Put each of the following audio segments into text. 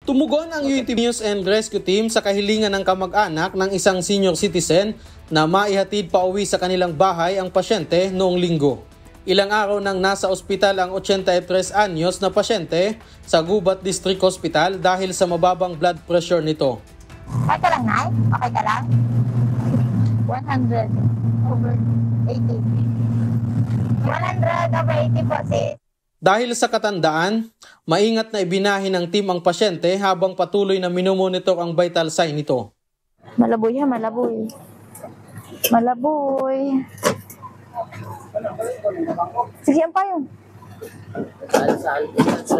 Tumugon ang UNTV News and Rescue Team sa kahilingan ng kamag-anak ng isang senior citizen na maihatid pa uwi sa kanilang bahay ang pasyente noong linggo. Ilang araw nang nasa ospital ang 83 anyos na pasyente sa Gubat District Hospital dahil sa mababang blood pressure nito. Okay ka lang, Nay? Okay ka lang? 100 over 80. 100 over 80 po, sis. Dahil sa katandaan, maingat na ibinahin ng team ang pasyente habang patuloy na minomonitor ang vital sign nito. Malaboy ha, malaboy. Malaboy. Sige, ang payo.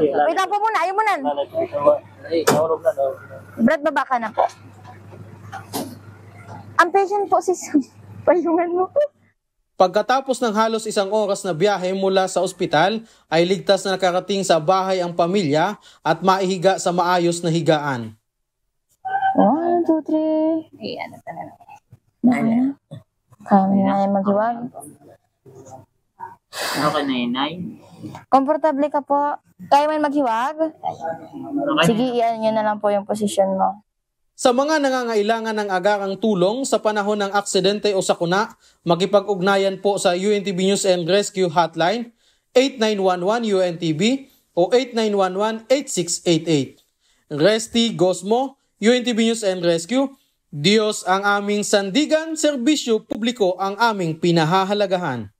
Wait lang po muna, ayaw mo nan. Brad, baba ka na po. Ang patient po, sis. Payungan mo po. Pagkatapos ng halos 1 oras na biyahe mula sa ospital, ay ligtas na nakarating sa bahay ang pamilya at maihiga sa maayos na higaan. 1, 2, 3. Ayan, ano? Kami na maghiwag. Okay na yun, Nay? Komportable ka po. Kaya man maghiwag? Okay. Sige, iyan nyo na lang po yung posisyon mo. Sa mga nangangailangan ng agarang tulong sa panahon ng aksidente o sakuna, makipag-ugnayan po sa UNTV News and Rescue Hotline 8911-UNTV o 8911-8688. Resti Gosmo, UNTV News and Rescue, Diyos ang aming sandigan, serbisyo publiko ang aming pinahahalagahan.